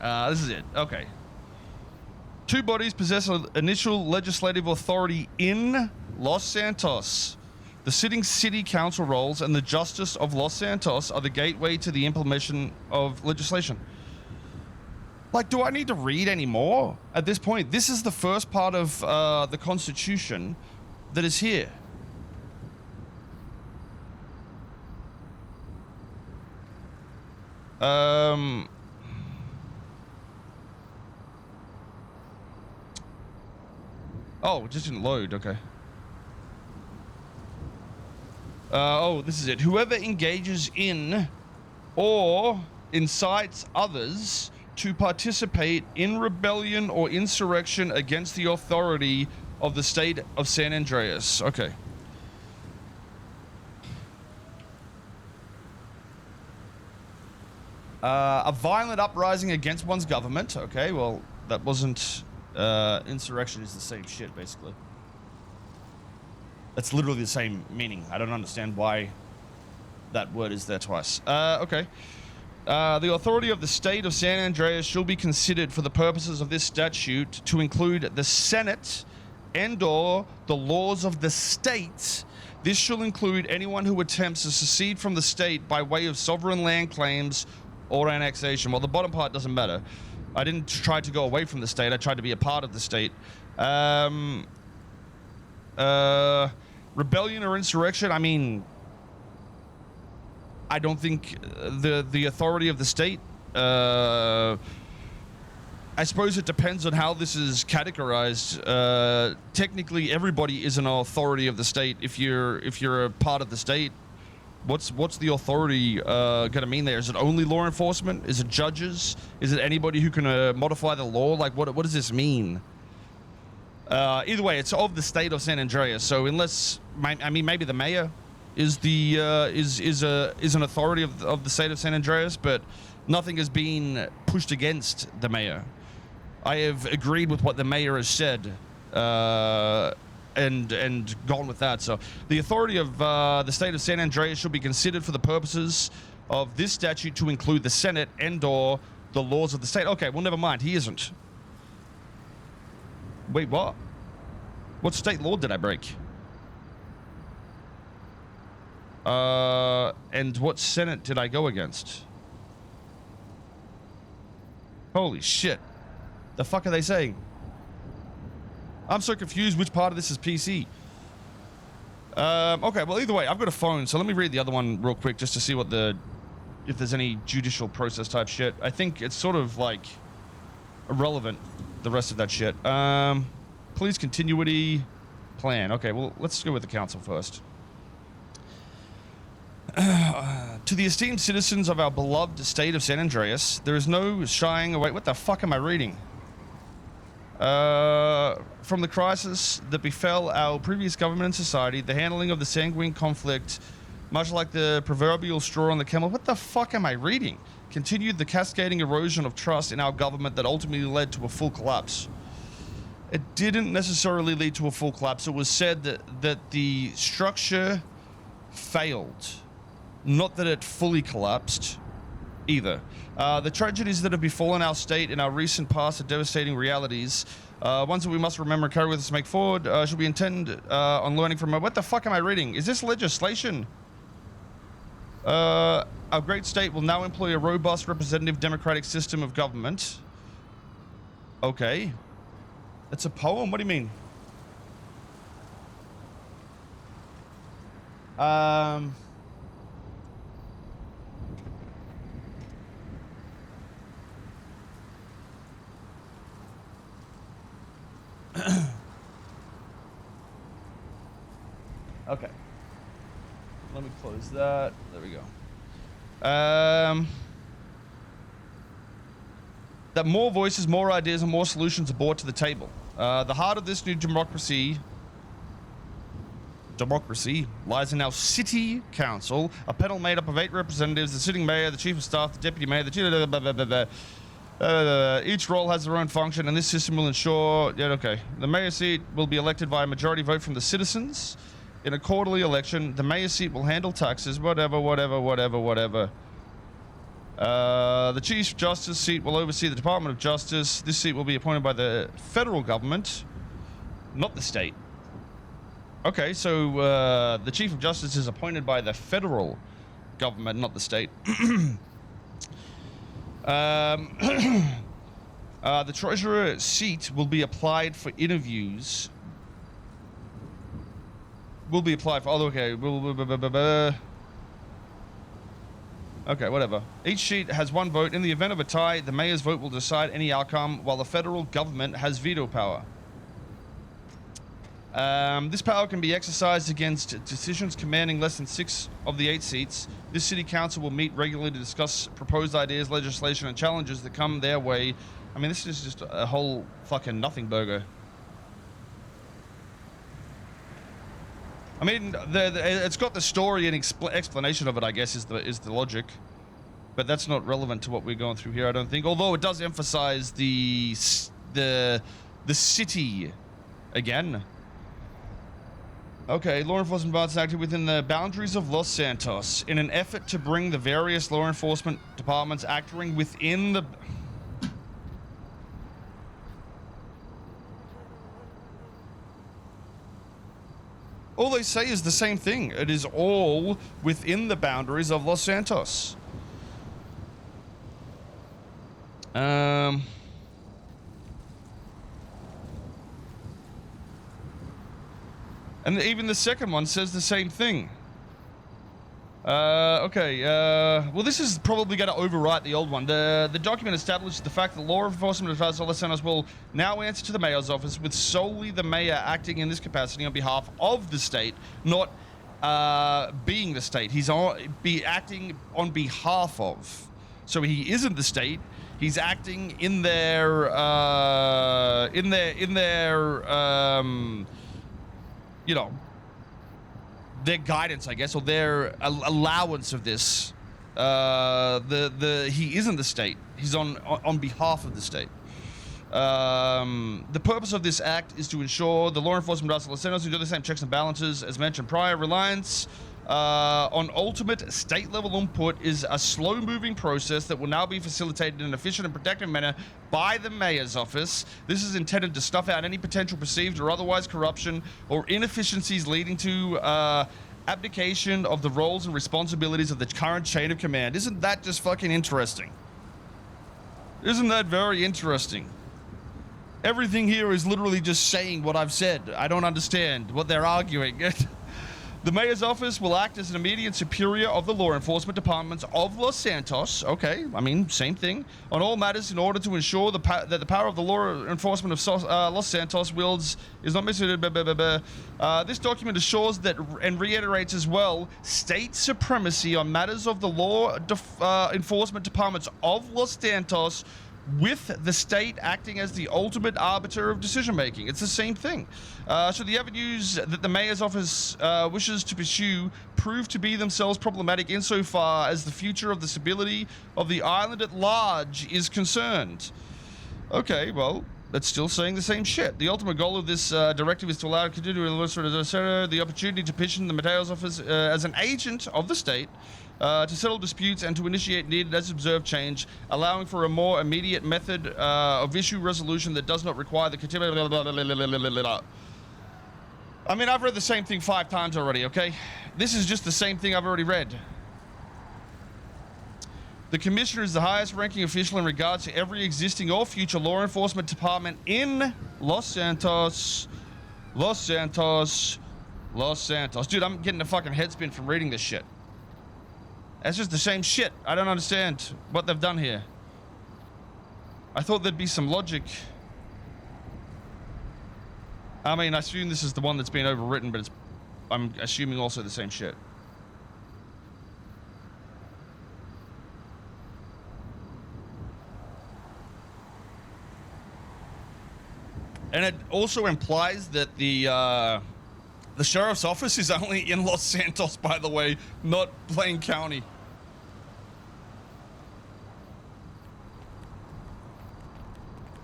This is it. Okay. Two bodies possess initial legislative authority in Los Santos. The sitting city council roles and the Justice of Los Santos are the gateway to the implementation of legislation. Like, do I need to read any more at this point? This is the first part of the Constitution that is here. Oh, it just didn't load. Okay. Oh, this is it. Whoever engages in or incites others to participate in rebellion or insurrection against the authority of the state of San Andreas. Okay. A violent uprising against one's government. Okay, well, that wasn't... insurrection is the same shit, basically. That's literally the same meaning. I don't understand why that word is there twice. Okay. The authority of the state of San Andreas shall be considered for the purposes of this statute to include the Senate and/or the laws of the state. This shall include anyone who attempts to secede from the state by way of sovereign land claims or annexation. Well, the bottom part doesn't matter. I didn't try to go away from the state. I tried to be a part of the state. Rebellion or insurrection, I mean, I don't think the authority of the state, I suppose it depends on how this is categorized. Technically, everybody is an authority of the state. If you're a part of the state, what's the authority gonna mean there? Is it only law enforcement? Is it judges? Is it anybody who can modify the law? Like, what does this mean? Either way, it's of the state of San Andreas. So unless, I mean, maybe the mayor is the is an authority of the state of San Andreas, but nothing has been pushed against the mayor. I have agreed with what the mayor has said, and gone with that. So the authority of the state of San Andreas shall be considered for the purposes of this statute to include the Senate and/or the laws of the state. Okay, well, never mind. He isn't. Wait, what? What state law did I break? And what Senate did I go against? Holy shit. The fuck are they saying? I'm so confused which part of this is PC. Okay, well, either way, I've got a phone, so let me read the other one real quick just to see what if there's any judicial process type shit. I think it's sort of like irrelevant, the rest of that shit. Police continuity plan. Okay, well, let's go with the council first. To the esteemed citizens of our beloved state of San Andreas, there is no shying away. What the fuck am I reading? From the crisis that befell our previous government and society, the handling of the sanguine conflict, much like the proverbial straw on the camel. What the fuck am I reading? Continued the cascading erosion of trust in our government that ultimately led to a full collapse. It didn't necessarily lead to a full collapse. It was said that the structure failed, not that it fully collapsed either. The tragedies that have befallen our state in our recent past are devastating realities. Ones that we must remember and carry with us to make forward. Should we intend on learning from... What the fuck am I reading? Is this legislation? Our great state will now employ a robust representative democratic system of government. Okay. It's a poem? What do you mean? Okay. Let me close that. There we go. That more voices, more ideas, and more solutions are brought to the table. The heart of this new democracy lies in our city council, a panel made up of 8 representatives, the sitting mayor, the chief of staff, the deputy mayor, each role has their own function, and this system will ensure... Yeah, okay. The mayor's seat will be elected by a majority vote from the citizens. In a quarterly election, the mayor's seat will handle taxes, whatever. The Chief Justice seat will oversee the Department of Justice. This seat will be appointed by the federal government, not the state. Okay, so the Chief of Justice is appointed by the federal government, not the state. The Treasurer seat will be applied for interviews. Will be applied for... Oh, okay. Okay, whatever. Each seat has one vote. In the event of a tie, the mayor's vote will decide any outcome, while the federal government has veto power. This power can be exercised against decisions commanding less than 6 of the 8 seats. This city council will meet regularly to discuss proposed ideas, legislation, and challenges that come their way. I mean, this is just a whole fucking nothing burger. I mean, it's got the story and explanation of it, I guess, is the logic. But that's not relevant to what we're going through here, I don't think. Although it does emphasize the city again. Okay, law enforcement departments acted within the boundaries of Los Santos in an effort to bring the various law enforcement departments acting within the... All they say is the same thing. It is all within the boundaries of Los Santos. And even the second one says the same thing. Okay, well, this is probably going to overwrite the old one. The document establishes the fact that law enforcement of Los Santos will now answer to the mayor's office, with solely the mayor acting in this capacity on behalf of the state, not being the state. He's acting on behalf of. So he isn't the state. He's acting in their you know, their guidance, I guess, or their allowance of this. He isn't the state. He's on behalf of the state. The purpose of this act is to ensure the law enforcement of Los Santos do the same checks and balances as mentioned prior. Reliance on ultimate state-level input is a slow-moving process that will now be facilitated in an efficient and productive manner by the mayor's office. This is intended to snuff out any potential perceived or otherwise corruption or inefficiencies leading to abdication of the roles and responsibilities of the current chain of command. Isn't that just fucking interesting? Isn't that very interesting? Everything here is literally just saying what I've said. I don't understand what they're arguing. The mayor's office will act as an immediate superior of the law enforcement departments of Los Santos. Okay, I mean, same thing. On all matters in order to ensure that the power of the law enforcement of Los Santos wields is not misleading. This document assures that and reiterates as well state supremacy on matters of the law enforcement departments of Los Santos, with the state acting as the ultimate arbiter of decision-making. It's the same thing. So the avenues that the mayor's office wishes to pursue prove to be themselves problematic insofar as the future of the stability of the island at large is concerned. Okay, well, that's still saying the same shit. The ultimate goal of this directive is to allow the opportunity to petition the mayor's office as an agent of the state to settle disputes and to initiate needed as observed change, allowing for a more immediate method of issue resolution that does not require the continued... I mean, I've read the same thing 5 times already, okay? This is just the same thing I've already read. The commissioner is the highest ranking official in regards to every existing or future law enforcement department in Los Santos. Los Santos. Los Santos. Dude, I'm getting a fucking head spin from reading this shit. That's just the same shit. I don't understand what they've done here. I thought there'd be some logic. I mean, I assume this is the one that's been overwritten, but I'm assuming also the same shit. And it also implies that the sheriff's office is only in Los Santos, by the way, not Blaine County.